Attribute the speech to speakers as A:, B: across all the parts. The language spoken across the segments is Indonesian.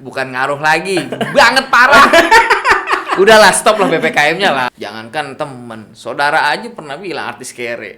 A: bukan ngaruh lagi. Banget parah. Udahlah, stop lah PPKM-nya lah. Jangankan temen, saudara aja pernah bilang artis kere.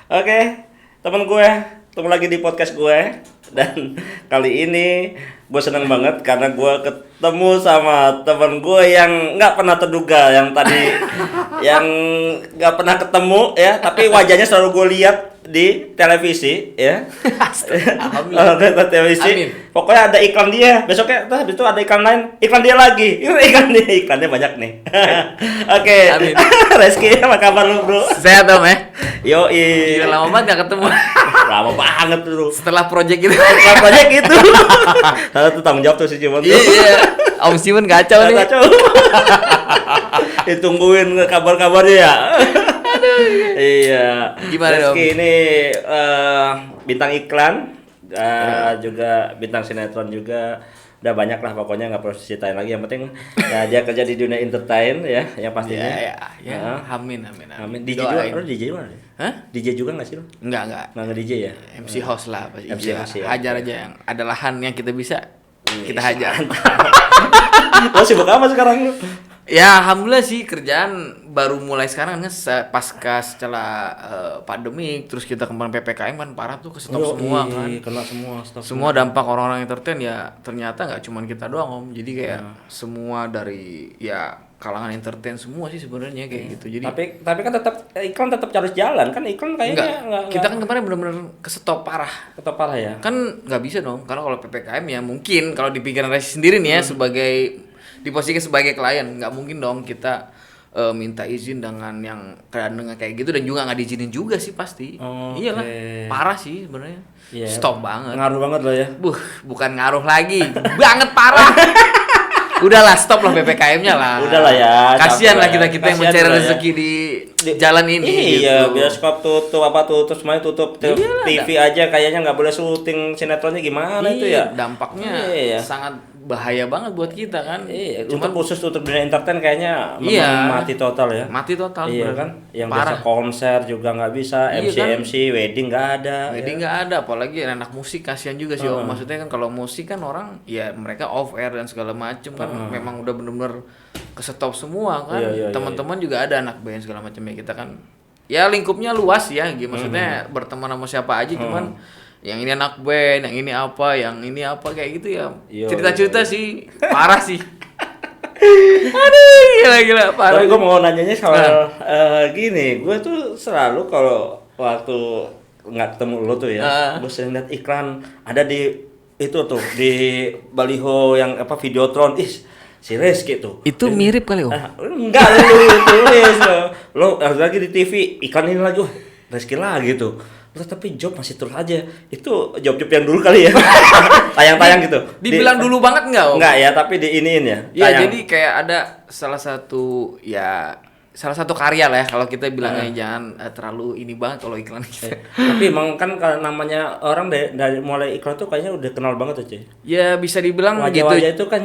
B: Oke, temen gue, ketemu lagi di podcast gue. Dan kali ini gue seneng banget karena gue ketemu sama temen gue yang nggak pernah terduga, yang tadi yang nggak pernah ketemu ya, tapi wajahnya selalu gue lihat di televisi ya.
A: Alhamdulillah.
B: Televisi.
A: Amin.
B: Pokoknya ada iklan dia, besoknya habis itu ada iklan lain, iklan dia lagi. Iklannya banyak nih. Oke.
A: Amin.
B: Reski, apa kabar lu, Bro?
A: Sehat Om ya?
B: Yoi.
A: Gila, lama banget gak ketemu.
B: Lama banget tuh.
A: Setelah project itu.
B: Proyek itu. Salah tuh tanggung jawab tuh si Cimon tuh.
A: Iya. Om Simon kacau nih.
B: Kacau. Ditungguin kabar-kabarnya ya. Iya.
A: Gimana dong?
B: Reski ini bintang iklan, juga bintang sinetron juga. Udah banyak lah pokoknya, nggak perlu ceritain lagi. Yang penting ya dia kerja di dunia entertain ya, yang pastinya.
A: Ya. Amin.
B: DJ
A: Doain.
B: juga, lu DJ mana?
A: Hah?
B: DJ juga nggak sih lu?
A: Enggak.
B: Nggak DJ ya?
A: MC host lah pasti.
B: MC host ya.
A: Hajar aja yang ada lahan yang kita bisa. Kita hajar.
B: Lo sibuk apa sekarang lu?
A: Ya alhamdulillah sih, kerjaan baru mulai sekarang kan pasca setelah pandemi, terus kita kemarin PPKM kan parah tuh, kesetop semua kan.
B: Kena semua stop.
A: Semua dampak orang-orang entertain ya ternyata nggak cuman kita doang Om. Jadi kayak semua dari ya kalangan entertain semua sih sebenarnya kayak gitu. Jadi
B: Tapi kan tetap iklan tetap harus jalan kan, iklan kayaknya
A: enggak, kita kan kemarin benar-benar kesetop parah.
B: tetap parah ya.
A: Kan nggak bisa dong, karena kalau PPKM ya mungkin kalau di pikiran Resi sendiri nih ya sebagai diposisikan sebagai klien, nggak mungkin dong kita minta izin dengan yang dengan kayak gitu, dan juga nggak diizinin juga sih pasti. Iyalah, parah sih sebenarnya.
B: Yeah.
A: Stop banget.
B: Ngaruh banget loh ya.
A: Bukan ngaruh lagi, banget parah. Udahlah, stop lah PPKM-nya lah.
B: Udahlah ya.
A: Kasihan lah kita
B: Kasihan
A: yang mencari
B: lah ya.
A: rezeki di jalan ini.
B: Iya,
A: gitu.
B: bioskop tutup, semuanya tutup. TV aja kayaknya nggak boleh syuting sinetronnya, gimana itu ya?
A: Dampaknya sangat bahaya banget buat kita kan.
B: Cuman khusus untuk dunia entertain kayaknya mati total ya.
A: Mati total.
B: Iya kan? Yang
A: parah.
B: biasa konser juga nggak bisa, MC, wedding nggak ada.
A: Wedding nggak ada, apalagi anak musik kasihan juga sih Om. Maksudnya kan kalau musik kan orang ya mereka off air dan segala macem kan memang udah bener-bener kesetop semua kan. Teman-teman juga ada anak band segala macam ya, kita kan ya lingkupnya luas ya, gitu. Maksudnya berteman sama siapa aja, cuman yang ini anak band, yang ini apa kayak gitu ya. Cerita-cerita sih parah sih. Aduh, gila parah.
B: Tapi gue mau nanyanya soal gini, gue tuh selalu kalau waktu nggak ketemu lo tuh ya, gue sering liat iklan ada di itu tuh di baliho yang apa Videotron, si Reski tuh.
A: Itu mirip kali Om.
B: Enggak, lu tulis lo lagi di TV iklan ini lagi, Reski lagi tuh. Tapi job masih terus aja. Itu job-job yang dulu kali ya. Tayang-tayang gitu.
A: Dibilang dulu banget enggak Om?
B: Enggak ya, tapi diiniin ya.
A: Iya, jadi kayak ada salah satu karya lah ya, kalau kita bilangnya jangan terlalu ini banget kalau iklan gitu.
B: Tapi emang kan namanya orang dari mulai iklan tuh kayaknya udah kenal banget aja.
A: Ya bisa dibilang
B: wajah-wajah
A: gitu.
B: itu kan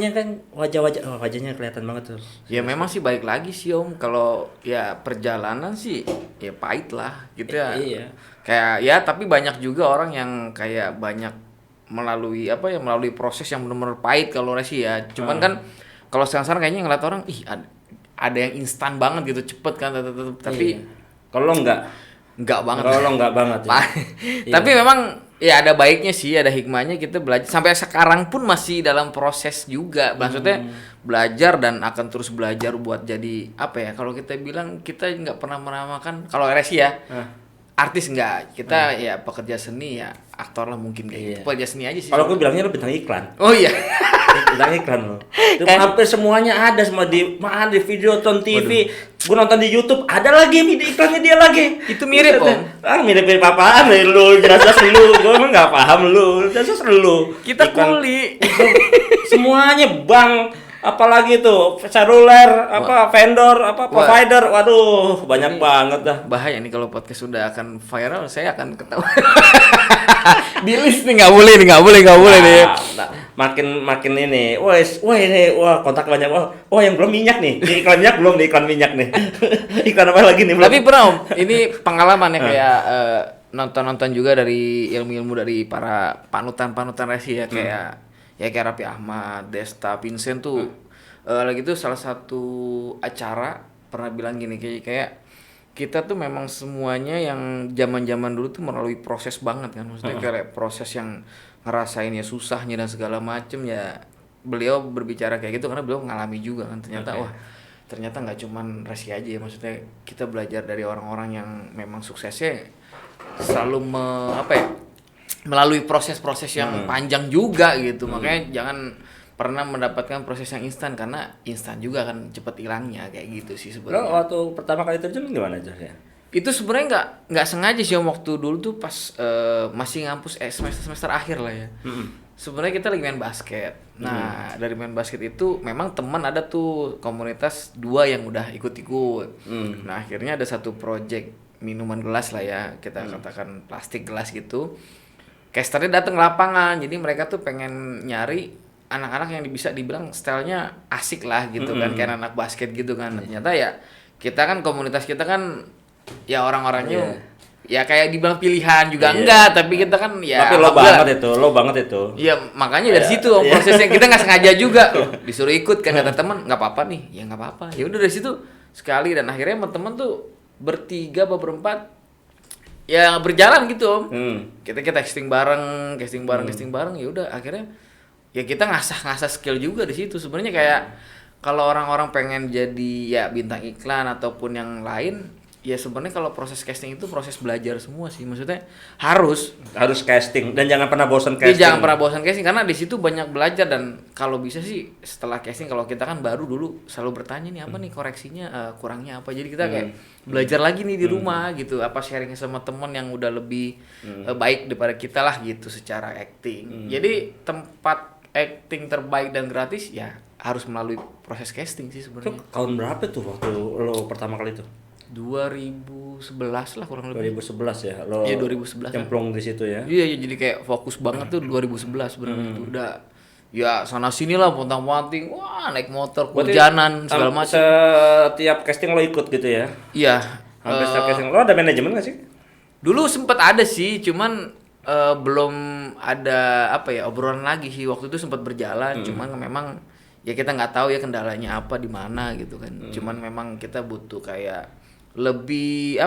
B: wajahnya kelihatan banget tuh.
A: Ya memang sih balik lagi sih Om, kalau ya perjalanan sih ya pahit lah gitu ya.
B: Iya.
A: Kayak ya, tapi banyak juga orang yang kayak banyak melalui proses yang benar-benar pahit kalau Resi ya. Cuman kan kalau sekarang kayaknya ngeliat orang ada yang instan banget gitu, cepet kan, tapi
B: kalau lo enggak
A: banget.
B: Kalau lo enggak banget. Ya.
A: Tapi memang ya ada baiknya sih, ada hikmahnya, kita belajar sampai sekarang pun masih dalam proses juga. Maksudnya belajar dan akan terus belajar buat jadi apa ya? Kalau kita bilang kita nggak pernah menamakan, kalau Resi ya, artis enggak, kita ya pekerja seni ya, aktor lah mungkin kayak gitu. Pekerja seni aja sih.
B: Kalau gue bilangnya lo bintang iklan.
A: Oh iya.
B: Bintang iklan lo. Itu hampir semuanya ada semua di video Ton TV. Gue nonton di YouTube ada lagi video iklannya dia lagi.
A: Itu mirip Om.
B: Mirip-mirip apaan lu? Jelas-jelas lu. Gue emang nggak paham lu. Jelas-jelas lu.
A: Kita kuli.
B: Semuanya bank. Apalagi tuh seluler, vendor, provider, waduh banyak banget dah.
A: Bahaya nih kalau podcast sudah akan viral, saya akan ketawa. Di list nih nggak boleh nih.
B: Nah, makin ini, wah kontak banyak, wah yang belum minyak nih, di iklan minyak nih. Iklan apa lagi nih?
A: Tapi pernah Om, ini pengalaman ya kayak nonton juga dari ilmu-ilmu dari para panutan resi ya kayak. Ya kayak Raffi Ahmad, Desta, Vincent tuh lagi tuh salah satu acara pernah bilang gini kayak kita tuh memang semuanya yang zaman dulu tuh melalui proses banget kan, maksudnya kayak proses yang ngerasain ya susahnya dan segala macem ya. Beliau berbicara kayak gitu karena beliau ngalami juga kan, ternyata nggak cuman Resi aja ya, maksudnya kita belajar dari orang-orang yang memang suksesnya selalu melalui proses-proses yang panjang juga gitu. Makanya jangan pernah mendapatkan proses yang instan karena instan juga kan cepet hilangnya kayak gitu sih sebenarnya.
B: Lo waktu pertama kali terjun gimana aja ya?
A: Itu sebenarnya nggak sengaja sih waktu dulu tuh pas masih ngampus semester akhir lah ya. Sebenarnya kita lagi main basket. Nah, dari main basket itu memang teman ada tuh komunitas 2 yang udah ikut-ikut. Nah, akhirnya ada satu project minuman gelas lah ya, kita katakan plastik gelas gitu. Casternya datang ke lapangan, jadi mereka tuh pengen nyari anak-anak yang bisa dibilang stylenya asik lah gitu kan, kayak anak basket gitu kan. Ternyata ya kita kan komunitas kita kan ya orang-orangnya ya kayak dibilang pilihan juga enggak, tapi kita kan ya.
B: Tapi lo banget itu.
A: Iya makanya dari situ prosesnya kita nggak sengaja juga disuruh ikut kan, kata teman nggak apa-apa nih, ya nggak apa-apa. Ya udah dari situ sekali dan akhirnya teman-teman tuh bertiga atau berempat. Ya berjalan gitu Om. Kita casting bareng ya udah akhirnya ya kita ngasah skill juga di situ. Sebenarnya kayak kalau orang-orang pengen jadi ya bintang iklan ataupun yang lain, ya sebenarnya kalau proses casting itu proses belajar semua sih. Maksudnya harus
B: casting dan jangan pernah bosan casting.
A: Jangan pernah bosan casting karena di situ banyak belajar dan kalau bisa sih setelah casting, kalau kita kan baru dulu selalu bertanya nih apa nih koreksinya, kurangnya apa. Jadi kita kayak belajar lagi nih di rumah gitu, apa sharing sama temen yang udah lebih baik daripada kita lah gitu secara acting. Jadi tempat acting terbaik dan gratis ya harus melalui proses casting sih sebenarnya.
B: Tahun berapa tuh waktu lo pertama kali tuh?
A: 2011 lah kurang lebih.
B: 2011 ya? Lo
A: iya 2011.
B: Cemplung di situ ya?
A: Iya jadi kayak fokus banget tuh 2011 benar itu udah ya sana sini lah pontang-panting, wah naik motor, hujanan segala macam.
B: Setiap casting lo ikut gitu ya?
A: Iya.
B: Hampir setiap casting. Lo ada manajemen nggak sih?
A: Dulu sempet ada sih, cuman belum ada obrolan lagi sih. Waktu itu sempat berjalan, cuman memang ya kita nggak tahu ya kendalanya apa di mana gitu kan. Cuman memang kita butuh kayak lebih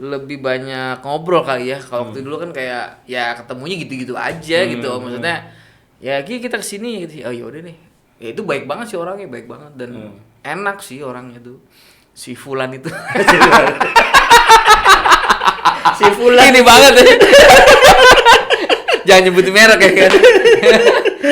A: lebih banyak ngobrol kali ya. Kalau waktu dulu kan kayak ya ketemunya gitu-gitu aja gitu. Maksudnya ya kita kesini gitu. Oh yaudah nih. Ya itu baik banget sih orangnya, baik banget dan enak sih orangnya tuh. Si Fulan itu.
B: Si Fulan
A: ini banget ya. Jangan nyebutin merek ya kan.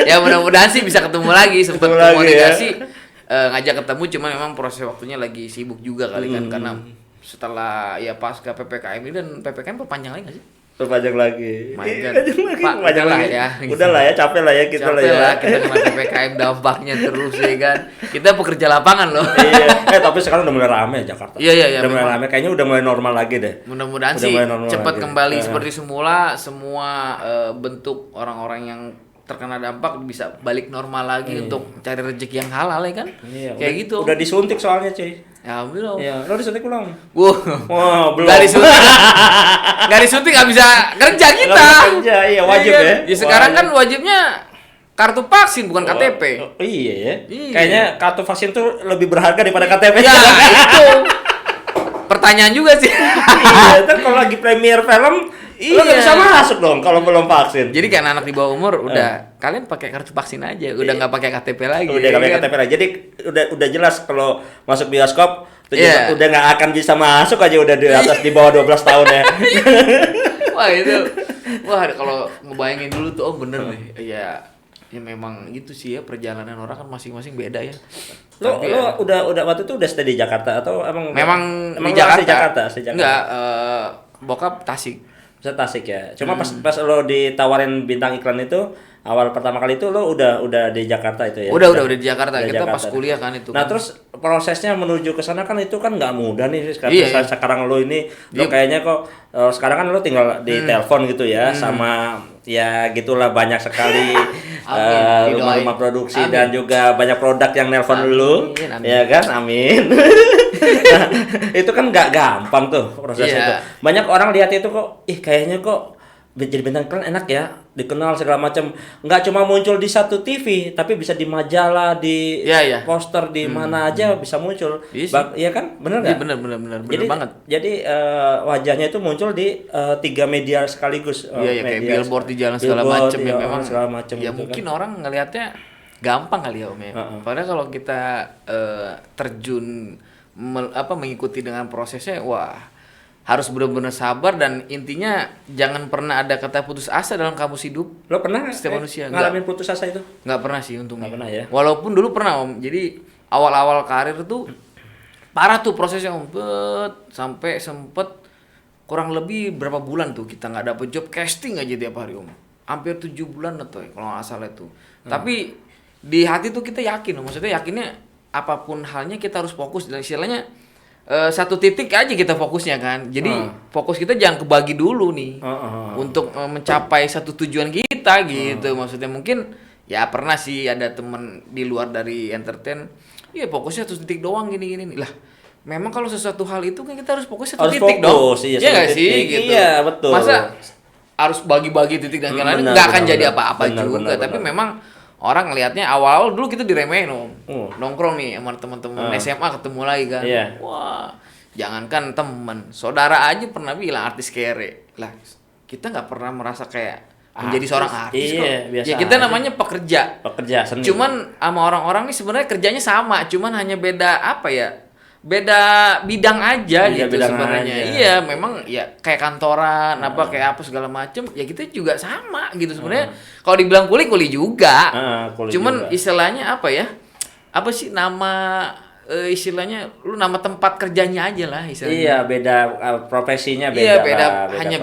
A: Ya mudah-mudahan sih bisa ketemu lagi, sempat komunikasi ngajak ketemu, cuma memang proses waktunya lagi sibuk juga kali kan karena setelah ya pasca PPKM ini dan PPKM perpanjang lagi nggak sih?
B: Perpanjang lagi.
A: Panjang lah ya.
B: Udah lah ya, capek lah ya kita lah ya.
A: Kita kena PPKM dampaknya terus ya kan. Kita pekerja lapangan loh.
B: Iya. Tapi sekarang udah mulai rame Jakarta.
A: Iya.
B: Udah mulai rame, kayaknya udah mulai normal lagi deh.
A: Mudah-mudahan sih cepat kembali seperti semula, semua bentuk orang-orang yang terkena dampak bisa balik normal lagi untuk cari rezeki yang halal ya kan? Iya, kayak gitu.
B: Udah disuntik soalnya cuy.
A: Ya alhamdulillah.
B: Iya, lo disuntik belum?
A: Wah, belum. Gak disuntik gak bisa kerja kita.
B: Kerja, iya wajib ya.
A: Ya sekarang kan wajibnya kartu vaksin bukan KTP.
B: Iya ya. Kayaknya kartu vaksin tuh lebih berharga daripada KTP.
A: Ya itu. Pertanyaan juga sih.
B: Iya, kan kalau lagi premier film Lo nggak bisa masuk dong kalau belum vaksin.
A: Jadi kan anak di bawah umur udah kalian pakai kartu vaksin aja, udah nggak pakai KTP lagi.
B: Udah nggak pakai KTP lagi. Jadi udah jelas kalau masuk bioskop udah nggak akan bisa masuk aja udah di atas di bawah 12 tahun ya.
A: Wah kalau ngebayangin dulu tuh bener nih. Ya memang gitu sih ya, perjalanan orang kan masing-masing beda ya.
B: Lo udah waktu itu udah stay di Jakarta atau
A: emang di
B: Jakarta?
A: Enggak, bokap Tasik.
B: Bisa Tasik ya. Cuma pas lo ditawarin bintang iklan itu awal pertama kali itu lo udah di Jakarta itu ya.
A: Udah di Jakarta. Kita Jakarta. Pas kuliah kan itu.
B: Nah, terus prosesnya menuju ke sana kan itu kan nggak mudah nih sekarang lo ini lo kayaknya kok sekarang kan lo tinggal di telepon gitu ya sama ya gitulah banyak sekali rumah-rumah produksi dan juga banyak produk yang nelpon lo. Ya kan? Amin. Nah, itu kan nggak gampang tuh prosesnya itu. Banyak orang lihat itu kok kayaknya kok jadi bintang iklan enak ya, dikenal segala macam. Nggak cuma muncul di satu TV, tapi bisa di majalah, di poster, di mana aja bisa muncul. Iya kan? Bener nggak?
A: Bener banget.
B: Jadi wajahnya itu muncul di 3 media sekaligus.
A: Kayak billboard di jalan segala macam ya, memang
B: segala macam.
A: Ya
B: gitu
A: mungkin
B: kan.
A: orang ngelihatnya gampang kali ya Om ya. Padahal kalau kita terjun mengikuti dengan prosesnya, wah harus benar-benar sabar dan intinya jangan pernah ada kata putus asa dalam kamus hidup.
B: Lo pernah
A: setiap manusia
B: ngalamin putus asa itu?
A: Nggak pernah sih untungnya.
B: Nggak pernah ya.
A: Walaupun dulu pernah Om. Jadi awal-awal karir tuh parah tuh prosesnya Om. Sampai sempet kurang lebih berapa bulan tuh kita nggak dapet job casting aja tiap hari Om. Hampir 7 bulan atau kalau nggak salah itu. Tapi di hati tuh kita yakin Om. Maksudnya yakinnya apapun halnya kita harus fokus dan istilahnya satu titik aja kita fokusnya kan. Jadi fokus kita jangan kebagi dulu nih untuk mencapai satu tujuan kita gitu. Maksudnya mungkin ya pernah sih ada teman di luar dari entertain, ya fokusnya satu titik doang gini lah. Memang kalau sesuatu hal itu kan kita harus fokus satu titik dong. Iya nggak sih gitu.
B: Iya betul.
A: Masa harus bagi-bagi titik dan lain-lain nggak akan jadi apa-apa juga. Tapi memang orang ngelihatnya awal-awal dulu kita diremehin nongkrong nih sama teman-teman SMA ketemu lagi kan. Wah jangankan teman, saudara aja pernah bilang artis kere lah. Kita nggak pernah merasa kayak menjadi seorang artis kok. Ya kita namanya pekerja seni. Cuman sama orang-orang nih sebenarnya kerjanya sama, cuman hanya beda beda bidang aja gitu sebenarnya. Iya, memang ya kayak kantoran kayak apa segala macem ya kita juga sama gitu sebenarnya. Kalau dibilang kuli juga. Cuman juga. Istilahnya apa sih nama istilahnya lu nama tempat kerjanya aja lah istilahnya.
B: Iya, beda profesinya beda.
A: Iya, beda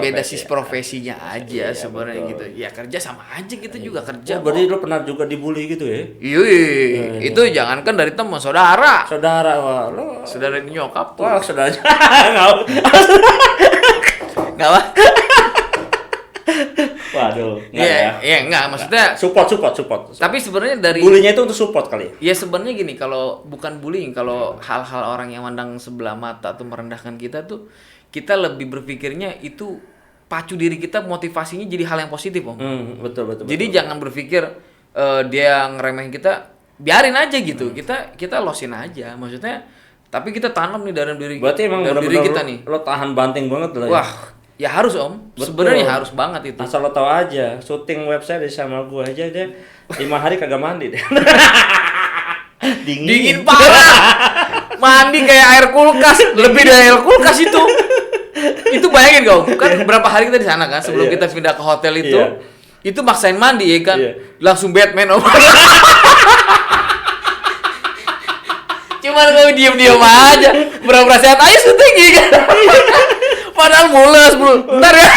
A: beda sis profesinya aja sebenarnya gitu. Ya kerja sama aja gitu juga kerja.
B: Berarti lu pernah juga dibully gitu ya?
A: Iya. Itu jangankan dari teman, saudara.
B: Wah, lu
A: saudara nyokap tuh.
B: Wah, saudara.
A: Enggak apa.
B: Waduh.
A: Iya, enggak maksudnya
B: support.
A: Tapi sebenarnya dari
B: bullying itu untuk support kali.
A: Ya sebenarnya gini, kalau bukan bullying, kalau hal-hal orang yang mandang sebelah mata atau merendahkan kita tuh, kita lebih berpikirnya itu pacu diri kita, motivasinya jadi hal yang positif, Om.
B: Betul.
A: Jadi jangan berpikir dia ngeremehin kita, biarin aja gitu. Kita losin aja. Maksudnya tapi kita tanam nih dalam diri.
B: Berarti emang
A: dalam diri kita nih.
B: Lo tahan banting banget lah.
A: Wah, ya harus Om. Sebenarnya harus banget itu.
B: Asal lo tahu aja, syuting website sama gua aja deh 5 hari kagak mandi deh.
A: Dingin parah. Mandi kayak air kulkas, lebih dari air kulkas itu. Itu bayangin kau, kan berapa hari kita di sana kan sebelum kita pindah ke hotel itu. Itu maksain mandi ya kan. Langsung Batman Om. Cuman kau diam-diam aja, berapa sehat aja syuting ya kan. Padahal mules bro, ntar ya.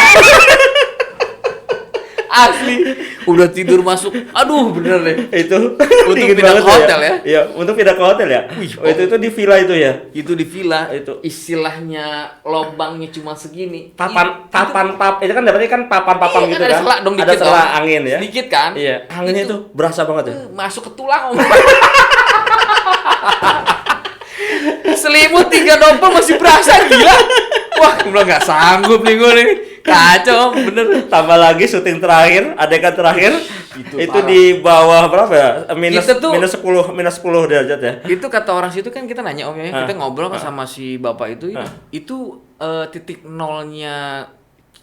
A: Asli, udah tidur masuk, aduh bener deh.
B: Itu
A: untuk pindah ke hotel ya.
B: Iya, untuk pindah ke hotel ya. Itu di villa itu ya.
A: Itu di villa, itu istilahnya lobangnya cuma segini.
B: Papan, itu kan berarti kan papan gitu kan. Ada
A: selah dong,
B: ada selah angin ya.
A: Dikit kan.
B: Iya, anginnya itu berasa banget ya.
A: Masuk ke tulang Om. Selimut 3 dompet masih berasa, gila. Wah, gue bilang nggak sanggup nih gue nih. Kacau, bener.
B: Tambah lagi syuting terakhir, adegan terakhir itu di bawah berapa ya? minus 10 derajat ya.
A: Itu kata orang situ kan kita nanya Om ya, kita ngobrol sama si bapak itu titik nolnya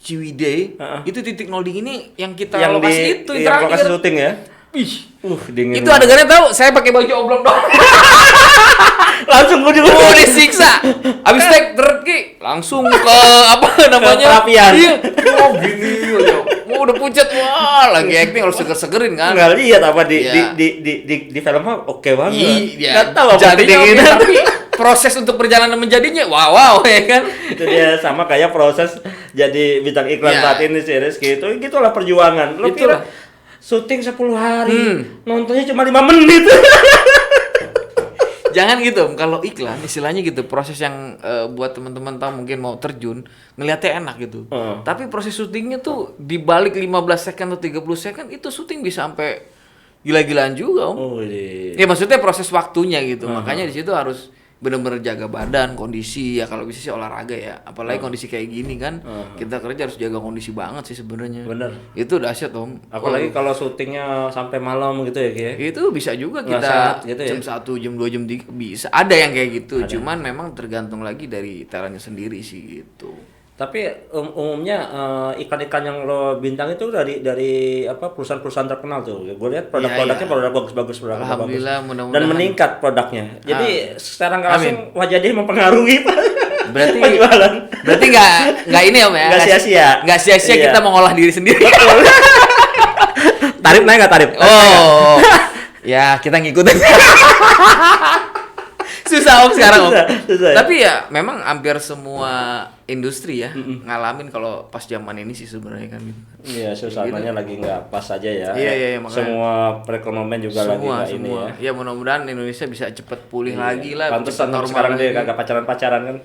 A: Ciwidey, itu titik nol dingin ini yang kita
B: yang
A: lokasi itu
B: yang lokasi
A: terakhir.
B: syuting ya.
A: Ih,
B: Dingin.
A: itu adegannya tahu, saya pakai baju oblong doang.
B: Langsung gue juga.
A: Disiksa. Abis tek terki langsung ke apa namanya?
B: Perapian.
A: Iya. Gini aja. Udah pucat wah, lagi acting harus seger-segerin kan.
B: Nggak lihat apa
A: Iya.
B: di film mah oke banget.
A: Iya.
B: Nggak tahu apa
A: Jadinya
B: kedinginan.
A: tapi proses untuk perjalanan menjadinya wow ya kan.
B: Itu dia sama kayak proses jadi bintang iklan
A: Iya.
B: saat ini si Rizky itu gitulah perjuangan. Lo
A: Itulah.
B: kira syuting 10 hari, nontonnya cuma 5 menit.
A: Jangan gitu, kalau iklan istilahnya gitu, proses yang buat teman-teman tahu mungkin mau terjun, ngelihatnya enak gitu. Tapi proses syutingnya tuh dibalik 15 second atau 30 second itu syuting bisa sampai gila-gilaan juga, Om.
B: Oh, iya.
A: Ya maksudnya proses waktunya gitu. Makanya di situ harus benar-benar jaga badan, kondisi ya, kalau bisa sih olahraga ya. Apalagi kondisi kayak gini kan. Kita kerja harus jaga kondisi banget sih sebenarnya.
B: Bener.
A: Itu dahsyat, Om.
B: Apalagi kalau syutingnya sampai malam gitu ya, Ki ya.
A: Itu bisa juga
B: Nggak
A: kita
B: sehat gitu ya?
A: jam 1, jam 2, jam 3 bisa. Ada yang kayak gitu. Cuman memang tergantung lagi dari talentnya sendiri sih gitu.
B: Tapi umumnya iklan-iklan yang lo bintang itu dari apa perusahaan-perusahaan terkenal tuh. Gue lihat produk-produknya
A: Iya.
B: produk bagus-bagus, produk
A: Alhamdulillah,
B: bagus.
A: mudah-mudahan.
B: Dan meningkat produknya. Jadi secara nggak langsung
A: Amin.
B: wajah dia mempengaruhi
A: Berarti
B: penjualan.
A: berarti nggak ini Om ya.
B: Nggak sia-sia.
A: Nggak sia-sia
B: Iya.
A: kita mengolah diri sendiri.
B: Tarif naik nggak tarif?
A: Oh. Ya, kita ngikutin. Susah Om sekarang Om.
B: Susah ya?
A: Tapi ya memang hampir semua industri ya ngalamin kalau pas zaman ini sih sebenarnya kan gitu.
B: Iya, suasananya lagi nggak pas aja ya.
A: Iya, makanya.
B: Semua perekonomian juga lagi nggak ini ya.
A: Ya mudah-mudahan Indonesia bisa cepet pulih lagi lah.
B: Pantesan
A: cepet
B: sekarang
A: lagi.
B: dia kagak pacaran-pacaran kan.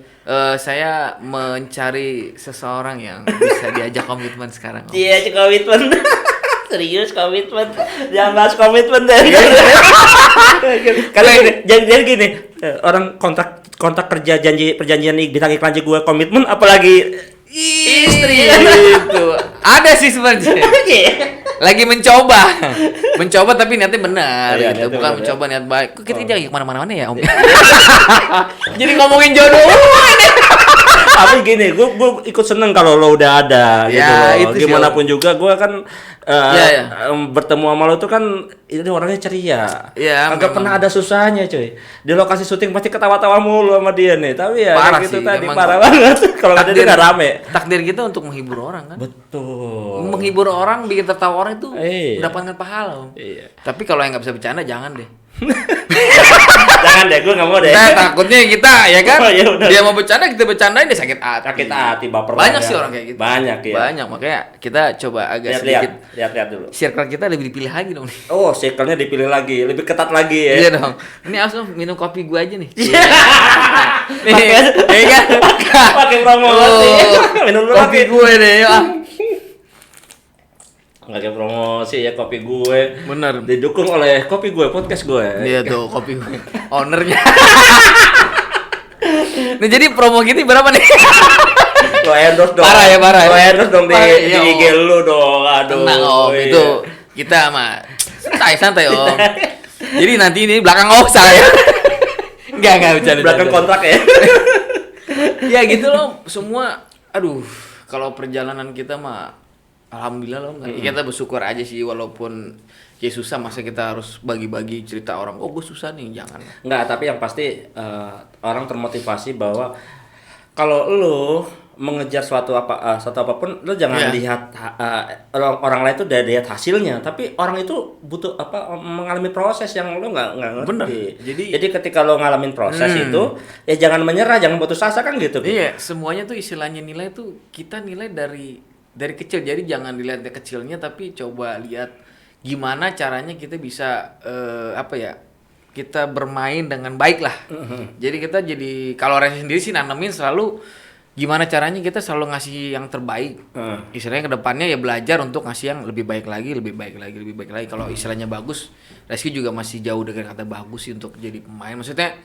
A: Saya mencari seseorang yang bisa diajak komitmen sekarang Om.
B: Iya, komitmen. Serius komitmen. Jangan bahas komitmen deh. Kalau jadi gini, orang kontrak kerja perjanjian bintang iklan aja gue komitmen apalagi istri.
A: Itu ada sih sebenarnya. Lagi mencoba tapi niatnya benar
B: Iya,
A: gitu,
B: niatnya
A: bukan
B: benar,
A: mencoba niat baik. Kok kita jangan kemana-mana ya Om. Jadi ngomongin jodoh.
B: Tapi gini, gue ikut seneng kalau lo udah ada gitu
A: Ya,
B: loh.
A: itu sih,
B: Gimana
A: Om.
B: pun juga gue kan bertemu sama lo tuh kan ini orangnya ceria.
A: Iya,
B: Kagak
A: memang.
B: pernah ada susahnya cuy. Di lokasi syuting pasti ketawa-tawa mulu sama dia nih. Tapi ya
A: Parah
B: kayak gitu
A: sih,
B: tadi
A: emang.
B: parah banget. Kalau nggak ada dia nggak rame.
A: Takdir kita untuk menghibur orang kan.
B: Betul.
A: Menghibur orang, bikin tertawa orang itu
B: Iya.
A: mendapatkan pahala Om.
B: Iya.
A: Tapi kalau yang nggak bisa bercanda jangan deh.
B: Jangan deh, gue nggak mau deh.
A: Nah, takutnya kita ya kan.
B: Oh, ya udah.
A: Dia mau bercanda kita bercandain dia sakit hati.
B: Sakit hati, baper
A: Banyak
B: banget.
A: sih orang kayak gitu.
B: Banyak ya.
A: Banyak, makanya kita coba agak sedikit
B: Lihat dulu.
A: circle kita lebih dipilih lagi dong nih.
B: Oh, circle-nya dipilih lagi, lebih ketat lagi ya.
A: Iya dong. Ini harus dong minum kopi gua aja nih.
B: Iya.
A: Nih, iya kan?
B: Pakai promosi. Minum dulu
A: Kopi gue deh, ya.
B: Pakai promosi ya kopi gue.
A: Bener.
B: Didukung oleh kopi gue, podcast gue.
A: Iya tuh kopi gue. Ownernya. Nah jadi promo kita berapa nih?
B: Lo endorse dong.
A: Parah ya, parah ya.
B: Lo endorse dong di
A: Parah, iya,
B: IG lu dong. Aduh.
A: Tenang Om,
B: iya.
A: itu kita mah santai Om. Jadi nanti ini belakang Om saya. Enggak bercanda.
B: Belakang kontrak ya.
A: Ya gitu loh, semua aduh, kalau perjalanan kita mah alhamdulillah loh, kita bersyukur aja sih walaupun ya susah, masa kita harus bagi-bagi cerita orang, oh gue susah nih, jangan.
B: Enggak, tapi yang pasti orang termotivasi bahwa kalau lu mengejar suatu apapun, lu jangan
A: Iya.
B: lihat orang lain itu udah lihat hasilnya, tapi orang itu butuh mengalami proses yang lu nggak ngerti.
A: Bener.
B: Jadi ketika lu ngalamin proses itu, ya jangan menyerah, jangan putus asa kan gitu.
A: Iya, semuanya tuh istilahnya nilai tuh kita nilai dari kecil, jadi jangan dilihat dari kecilnya, tapi coba lihat gimana caranya kita bisa kita bermain dengan baik lah. Jadi kita kalau Resi sendiri sih nanemin selalu gimana caranya kita selalu ngasih yang terbaik. Istilahnya kedepannya ya belajar untuk ngasih yang lebih baik lagi. Kalau istilahnya bagus, Reski juga masih jauh dari kata bagus sih untuk jadi pemain. Maksudnya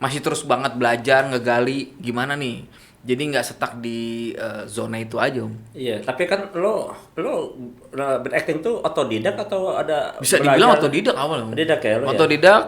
A: masih terus banget belajar, ngegali gimana nih Jadi nggak stuck di zona itu aja, Om.
B: Iya, tapi kan lo berakting tuh otodidak atau ada
A: Bisa dibilang otodidak awal, Om.
B: Otodidak ya lo.
A: Otodidak,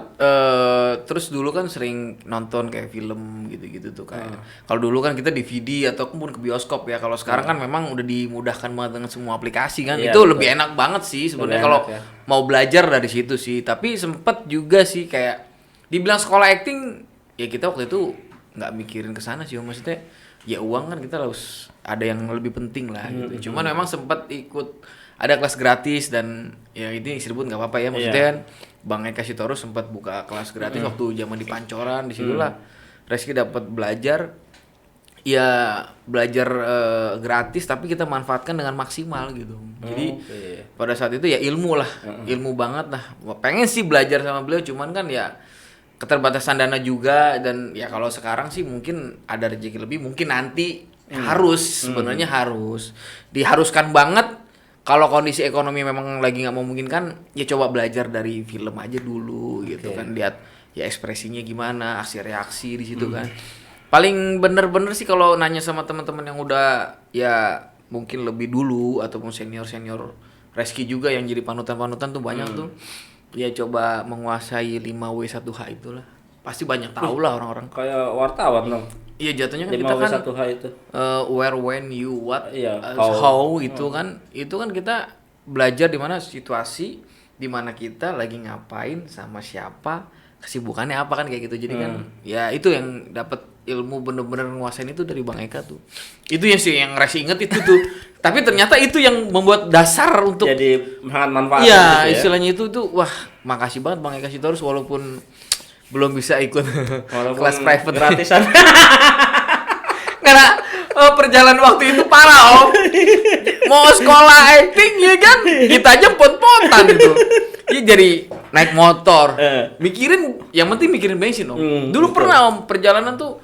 A: terus dulu kan sering nonton kayak film gitu-gitu tuh kayak. Kalau dulu kan kita DVD ataupun ke bioskop ya. Kalau sekarang kan memang udah dimudahkan banget dengan semua aplikasi kan.
B: Iya,
A: Itu
B: betul.
A: lebih enak banget sih sebenarnya
B: Lebih
A: kalau
B: enak, ya.
A: mau belajar dari situ sih. Tapi sempet juga sih kayak dibilang sekolah acting, ya kita waktu itu nggak mikirin ke sana sih, Om. Maksudnya ya uang kan kita harus ada yang lebih penting lah gitu. Cuman memang sempat ikut ada kelas gratis dan ya ini disebut nggak apa-apa ya, maksudnya kan Bang Eka Sitorus sempat buka kelas gratis waktu zaman di Pancoran, disitulah Reski dapat belajar ya belajar gratis tapi kita manfaatkan dengan maksimal gitu. Jadi pada saat itu ya ilmu lah, ilmu banget lah. Pengen sih belajar sama beliau cuman kan ya keterbatasan dana juga dan ya kalau sekarang sih mungkin ada rezeki lebih mungkin nanti harus sebenarnya harus diharuskan banget kalau kondisi ekonomi memang lagi nggak memungkinkan ya coba belajar dari film aja dulu gitu kan, lihat ya ekspresinya gimana, aksi reaksi di situ kan. Paling bener-bener sih kalau nanya sama teman-teman yang udah ya mungkin lebih dulu ataupun senior Reski juga yang jadi panutan tuh banyak tuh. Ya coba menguasai 5W1H itulah. Pasti banyak tahu lah orang-orang.
B: Kayak wartawan dong.
A: Iya jatuhnya kan kita kan
B: 5W1H itu.
A: Where, when, you, what,
B: Iya,
A: how itu kan kita belajar di mana situasi di mana kita lagi ngapain sama siapa, kesibukannya apa kan kayak gitu. Jadi kan ya itu yang dapat ilmu bener-bener nguasain itu dari Bang Eka tuh. Itu yang sih yang Resi inget itu tuh. Tapi ternyata itu yang membuat dasar untuk
B: jadi sangat manfaat
A: iya,
B: gitu ya.
A: istilahnya itu tuh wah, makasih banget Bang Eka Sitorus walaupun belum bisa ikut kelas private
B: gratisan.
A: Karena perjalanan waktu itu parah, Om. Mau sekolah acting ya kan, kita aja pot-potan itu. Iya jadi naik motor, mikirin, yang penting mikirin bensin, Om. Dulu
B: betul.
A: pernah, Om, perjalanan tuh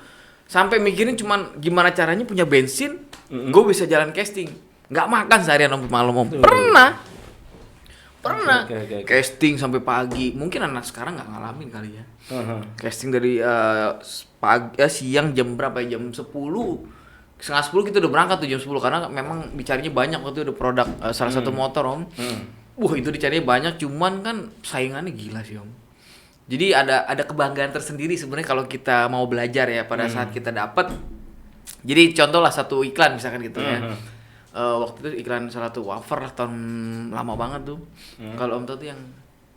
A: sampai mikirin cuman gimana caranya punya bensin, gue bisa jalan casting, nggak makan seharian sampai malam, Om. Pernah.
B: Okay.
A: Casting sampai pagi. Mungkin anak sekarang nggak ngalamin kali ya. Casting dari pagi, siang jam berapa ya? Jam 10. Setengah 10 kita udah berangkat tuh jam 10 karena memang dicarinya banyak waktu itu ada produk salah satu motor, Om. Wah, itu dicarinya banyak cuman kan saingannya gila sih, Om. Jadi ada kebanggaan tersendiri sebenarnya kalau kita mau belajar ya pada saat kita dapat. Jadi contoh lah satu iklan misalkan gitu ya. Waktu itu iklan salah satu wafer lah tahun lama banget tuh. Kalau Om tahu tuh yang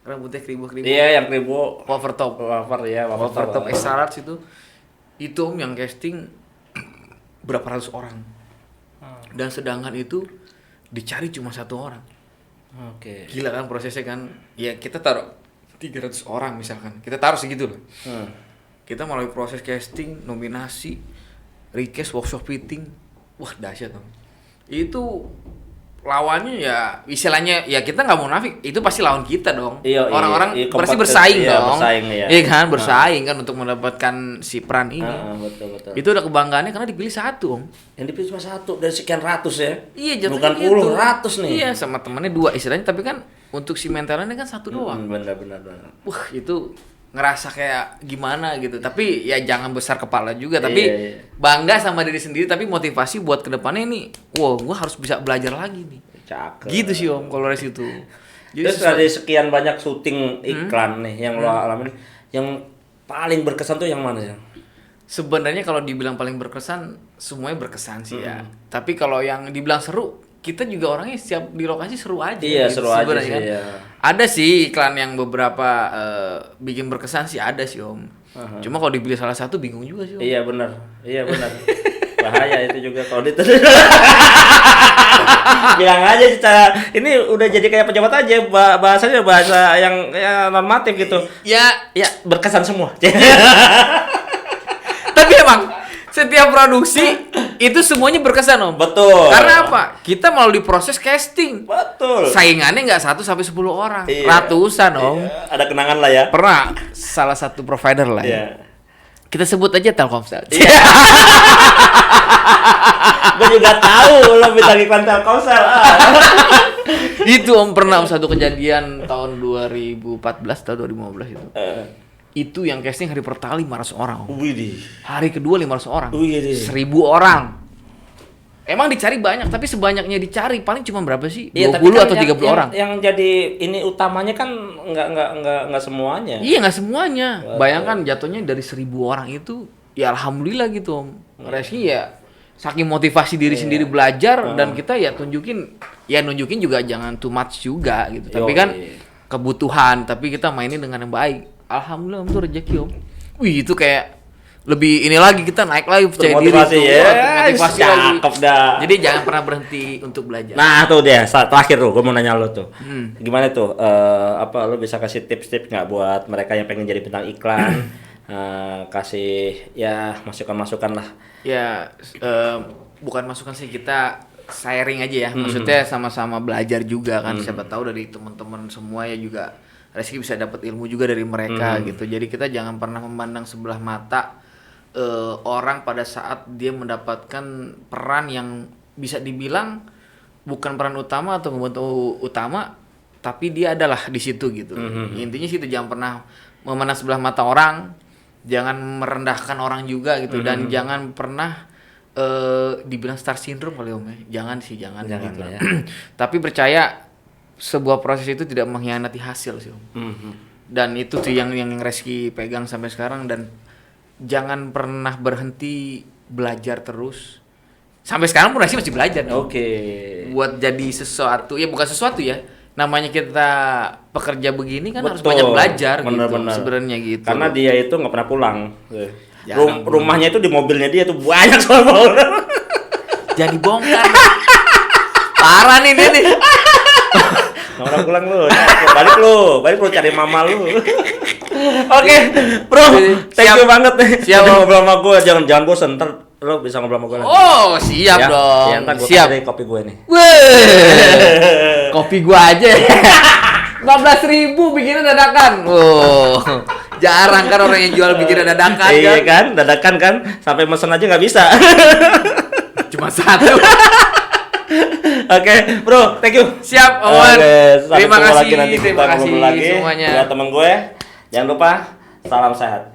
A: rambutnya kribo-kribo.
B: Iya, yang kribo.
A: Wafer top. Wafer top extra large itu. Itu Om yang casting berapa ratus orang. Dan sedangkan itu dicari cuma satu orang.
B: Oke.
A: Gila kan prosesnya kan. Ya kita taruh 300 orang misalkan. Kita taruh segitu loh. Kita melalui proses casting, nominasi, request, workshop fitting. Wah, dahsyat Om. Itu lawannya ya istilahnya ya kita nggak mau nafik, itu pasti lawan kita dong. Orang-orang pasti bersaing dong. Iya kan, bersaing kan untuk mendapatkan si peran ini.
B: Betul.
A: Itu udah kebanggaannya karena dipilih satu, Om.
B: Yang dipilih cuma satu dari sekian ratus ya.
A: Iya, jatuhnya
B: bukan
A: gitu.
B: puluh ratus nih.
A: Iya, sama temennya 2 istilahnya, tapi kan untuk si mentalnya kan satu doang.
B: Benar.
A: Wah, itu ngerasa kayak gimana gitu. Tapi ya jangan besar kepala juga, tapi bangga sama diri sendiri, tapi motivasi buat kedepannya ini, wow, gua harus bisa belajar lagi nih.
B: Cakep.
A: Gitu sih, Om, kalau dari situ. Jadi
B: terus dari sekian banyak syuting iklan nih yang lo alamin, yang paling berkesan tuh yang mana sih?
A: sebenarnya kalau dibilang paling berkesan, semuanya berkesan sih ya. Tapi kalau yang dibilang seru, kita juga orangnya setiap di lokasi seru aja.
B: Iya,
A: gitu,
B: seru aja
A: sebenarnya
B: sih.
A: kan.
B: Ya.
A: Ada sih iklan yang beberapa bikin berkesan sih, ada sih, Om. Cuma kalau dipilih salah satu bingung juga sih, Om.
B: Iya benar. Bahaya itu juga kalau bilang aja secara ini udah jadi kayak pejabat aja, bahasanya bahasa yang ya, normatif gitu. Ya berkesan semua.
A: Tapi emang setiap produksi itu semuanya berkesan, Om.
B: Betul.
A: Karena apa? Kita melalui proses casting.
B: Betul.
A: Saingannya nggak 1 sampai 10 orang,
B: Iya.
A: ratusan, Om.
B: Iya. Ada kenangan lah ya.
A: Pernah salah satu provider lah.
B: Iya.
A: Ya. Kita sebut aja Telkomsel.
B: Iya. Gue juga tahu lo bintang iklan Telkomsel.
A: Itu, Om, pernah satu kejadian tahun 2014 atau 2015 itu. Itu yang casting hari pertama 500 orang.
B: Widih.
A: Hari kedua 500 orang.
B: Widih.
A: 1000 orang. Emang dicari banyak, tapi sebanyaknya dicari paling cuma berapa sih? 20
B: kan
A: atau 30 orang.
B: Yang jadi ini utamanya kan nggak semuanya.
A: Iya, nggak semuanya. Bayangkan jatuhnya dari 1000 orang itu, ya alhamdulillah gitu Om. Reski ya saking motivasi diri sendiri belajar dan kita ya nunjukin juga jangan too much juga gitu. Tapi kan kebutuhan, tapi kita mainin dengan yang baik. Alhamdulillah Om, itu rezeki Om. Wih, itu kayak lebih ini lagi, kita naik lagi percaya diri tuh. Motivasi
B: cakep
A: lagi.
B: dah.
A: Jadi jangan pernah berhenti untuk belajar.
B: Nah tuh dia, terakhir tuh gue mau nanya lo tuh. Gimana tuh, apa lo bisa kasih tips-tips nggak buat mereka yang pengen jadi bintang iklan? Kasih ya masukan-masukan lah.
A: Ya bukan masukan sih, kita sharing aja ya. Maksudnya sama-sama belajar juga kan. Siapa tahu dari teman-teman semua ya juga Reski bisa dapat ilmu juga dari mereka gitu. Jadi kita jangan pernah memandang sebelah mata orang pada saat dia mendapatkan peran yang bisa dibilang bukan peran utama atau pembantu utama, tapi dia adalah di situ gitu. Intinya sih itu, jangan pernah memandang sebelah mata orang, jangan merendahkan orang juga gitu, dan jangan pernah dibilang star syndrome kali Om ya. Jangan gitu.
B: Ya.
A: Tapi percaya sebuah proses itu tidak mengkhianati hasil sih Om. Dan itu tuh yang Reski pegang sampai sekarang, dan jangan pernah berhenti belajar terus. Sampai sekarang pun Reski masih belajar.
B: Oke.
A: Buat jadi sesuatu, ya bukan sesuatu ya. Namanya kita pekerja begini kan harus banyak belajar gitu sebenarnya gitu.
B: Karena dia itu nggak pernah pulang. Rumahnya itu di mobilnya dia tuh banyak soal.
A: Jadi bongkar. Parah nih dia nih.
B: Nggak pernah pulang lu. Balik lu cari mama lu. Oke, bro. Thank you banget nih. Siap ngobrol sama gue, jangan bosan. Ntar lo bisa ngobrol sama gue lagi.
A: Oh, siap ya? Dong.
B: Ya, ntar gue kasih kopi gue nih.
A: Kopi gue aja. 15.000 bikinnya dadakan. Oh, jarang kan orang yang jual bikinnya dadakan.
B: Iya kan, dadakan kan. Sampai mesen aja nggak bisa.
A: Cuma satu.
B: Oke, bro, thank you.
A: Siap, Oman.
B: Terima kasih. Nanti kita
A: terima kasih
B: ngobrol lagi.
A: semuanya.
B: Buat temen gue, jangan lupa salam sehat.